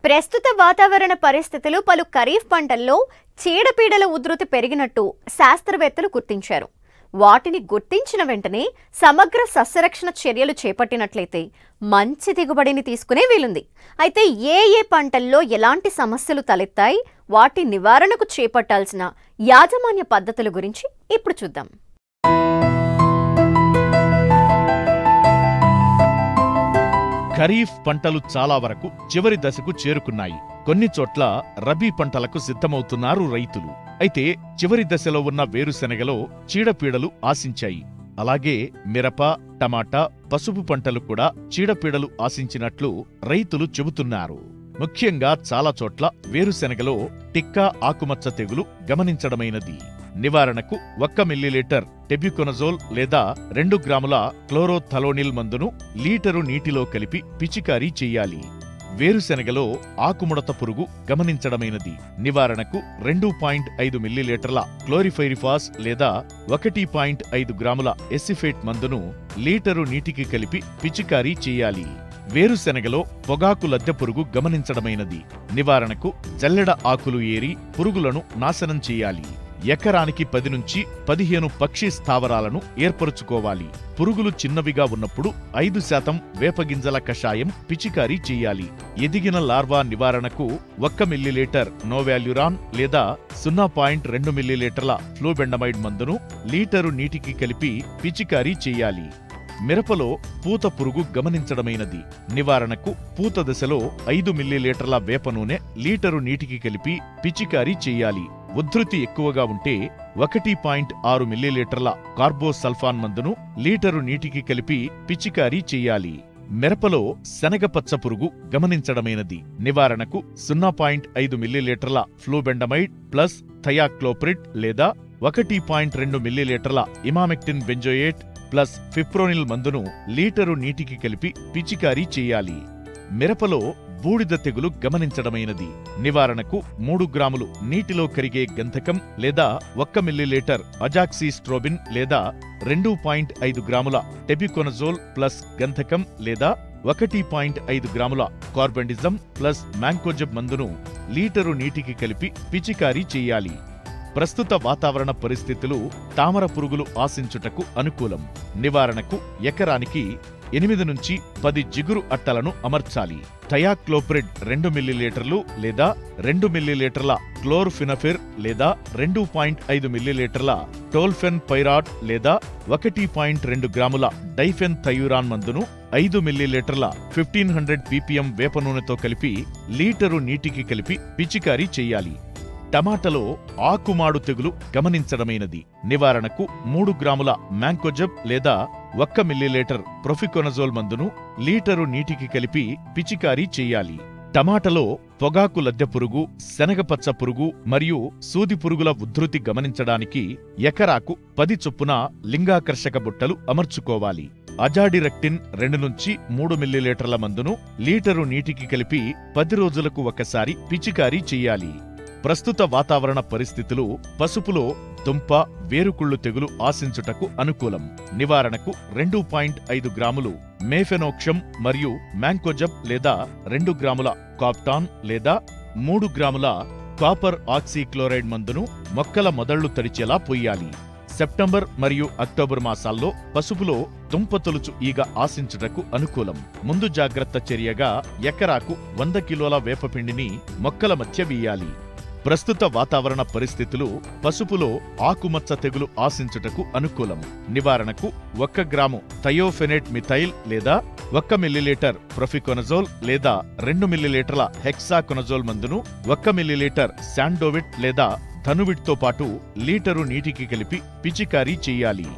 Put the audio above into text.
ప్రస్తుత వాతావరణ పరిస్థితులు పలు ఖరీఫ్ పంటల్లో చీడపీడల ఉధృతి పెరిగినట్టు శాస్త్రవేత్తలు గుర్తించారు. వాటిని గుర్తించిన వెంటనే సమగ్ర సస్యరక్షణ చర్యలు చేపట్టినట్లయితే మంచి దిగుబడిని తీసుకునే వీలుంది. అయితే ఏ పంటల్లో ఎలాంటి సమస్యలు తలెత్తాయి, వాటి నివారణకు చేపట్టాల్సిన యాజమాన్య పద్ధతుల గురించి ఇప్పుడు చూద్దాం. ఖరీఫ్ పంటలు చాలా వరకు చివరి దశకు చేరుకున్నాయి. కొన్ని చోట్ల రబీ పంటలకు సిద్ధమవుతున్నారు రైతులు. అయితే చివరి దశలో ఉన్న వేరుశెనగలో చీడపీడలు ఆశించాయి. అలాగే మిరప, టమాటా, పసుపు పంటలు కూడా చీడపీడలు ఆశించినట్లు రైతులు చెబుతున్నారు. ముఖ్యంగా చాలా చోట్ల వేరుశెనగలో టిక్కా ఆకుమచ్చ తెగులు గమనించడమైనది. నివారణకు 1 మిల్లీలీటర్ టెబ్యుకొనజోల్ లేదా 2 గ్రాముల క్లోరోథలోనిల్ మందును లీటరు నీటిలో కలిపి పిచికారీ చెయ్యాలి. వేరుశెనగలో ఆకుముడత పురుగు గమనించడమైనది. నివారణకు 2.5 మిల్లీలీటర్ల క్లోరిఫైరిఫాస్ లేదా 1.5 గ్రాముల ఎసిఫేట్ మందును లీటరు నీటికి కలిపి పిచికారీ చెయ్యాలి. వేరుశెనగలో పొగాకు లద్దె పురుగు గమనించడమైనది. నివారణకు జల్లెడ ఆకులు ఏరి పురుగులను నాశనం చెయ్యాలి. ఎకరానికి 10 నుంచి 15 పక్షి స్థావరాలను ఏర్పరుచుకోవాలి. పురుగులు చిన్నవిగా ఉన్నప్పుడు 5% వేపగింజల కషాయం పిచికారీ చెయ్యాలి. ఎదిగిన లార్వా నివారణకు 1 మిల్లీలీటర్ నోవాల్యురాన్ లేదా 0.2 మిల్లీలీటర్ల ఫ్లూబెండమైడ్ మందును లీటరు నీటికి కలిపి పిచికారీ చెయ్యాలి. మిరపలో పూత పురుగు గమనించడమైనది. నివారణకు పూత దశలో 5 మిల్లీలీటర్ల వేప నూనె లీటరు నీటికి కలిపి పిచికారీ చెయ్యాలి. ఉధృతి ఎక్కువగా ఉంటే 1.6 మిల్లీలీటర్ల కార్బోసల్ఫాన్ మందును లీటరు నీటికి కలిపి పిచికారీ చెయ్యాలి. మిరపలో శనగపచ్చ పురుగు గమనించడమైనది. నివారణకు 0.5 మిల్లీలీటర్ల ఫ్లూబెండమైడ్ ప్లస్ థయాక్లోప్రిడ్ లేదా 1.2 మిల్లీలీటర్ల ఇమామెక్టిన్ బెంజోయేట్ ప్లస్ ఫిప్రోనిల్ మందును లీటరు నీటికి కలిపి పిచికారీ చెయ్యాలి. మిరపలో బూడిద తెగులు గమనించడమైనది. నివారణకు 3 గ్రాములు నీటిలో కరిగే గంధకం లేదా 1 మిల్లీలీటర్ అజాక్సిస్ట్రోబిన్ లేదా 2.5 గ్రాముల టెబ్యుకొనజోల్ ప్లస్ గంధకం లేదా 1.5 గ్రాముల కార్బెండిజం ప్లస్ మ్యాంకోజెబ్ మందును లీటరు నీటికి కలిపి పిచికారీ చెయ్యాలి. ప్రస్తుత వాతావరణ పరిస్థితులు తామర పురుగులు ఆశించుటకు అనుకూలం. నివారణకు ఎకరానికి 8 నుంచి 10 జిగురు అట్టలను అమర్చాలి. థయాక్లోప్రిడ్ 2 మిల్లీలీటర్లు లేదా 2 మిల్లీలీటర్ల క్లోర్ఫినఫిర్ లేదా 2.5 మిల్లీలీటర్ల టోల్ఫెన్ పైరాట్ లేదా 1.2 గ్రాముల డైఫెన్ థయూరాన్ మందును 5 మిల్లీలీటర్ల 1500 ppm వేప నూనెతో కలిపి లీటరు నీటికి కలిపి పిచికారీ చెయ్యాలి. టమాటాలో ఆకుమాడు తెగులు గమనించడమైనది. నివారణకు 3 గ్రాముల మ్యాంకోజెబ్ లేదా 1 మిల్లీలీటర్ ప్రొఫికొనజోల్ మందును లీటరు నీటికి కలిపి పిచికారీ చెయ్యాలి. టమాటాలో పొగాకు లద్దె పురుగు, శనగపచ్చ పురుగు మరియు సూది పురుగుల ఉధృతి గమనించడానికి ఎకరాకు 10 చొప్పున లింగాకర్షక బుట్టలు అమర్చుకోవాలి. అజాడిరెక్టిన్ 2 నుంచి 3 మిల్లీలీటర్ల మందును లీటరు నీటికి కలిపి 10 రోజులకు ఒకసారి పిచికారీ చెయ్యాలి. ప్రస్తుత వాతావరణ పరిస్థితులు పసుపులో దుంప, వేరుకుళ్ళు తెగులు ఆశించుటకు అనుకూలం. నివారణకు 2.5 గ్రాములు మేఫెనోక్షం మరియు మ్యాంకోజబ్ లేదా 2 గ్రాముల కాప్టాన్ లేదా 3 గ్రాముల కాపర్ ఆక్సీక్లోరైడ్ మందును మొక్కల మొదళ్లు తడిచేలా పొయ్యాలి. సెప్టెంబర్ మరియు అక్టోబర్ మాసాల్లో పసుపులో దుంప తొలుచు ఈగ ఆశించుటకు అనుకూలం. ముందు జాగ్రత్త చర్యగా ఎకరాకు 100 కిలోల వేపపిండిని మొక్కల మధ్య వేయాలి. ప్రస్తుత వాతావరణ పరిస్థితులు పసుపులో ఆకుమచ్చ తెగులు ఆశించుటకు అనుకూలం. నివారణకు 1 గ్రాము థయోఫెనేట్ మిథైల్ లేదా 1 మిల్లీలీటర్ ప్రొఫికొనజోల్ లేదా 2 మిల్లీలీటర్ల హెక్సాకొనజోల్ మందును 1 మిల్లీలీటర్ శాండోవిట్ లేదా ధనువిట్తో పాటు లీటరు నీటికి కలిపి పిచికారీ చెయ్యాలి.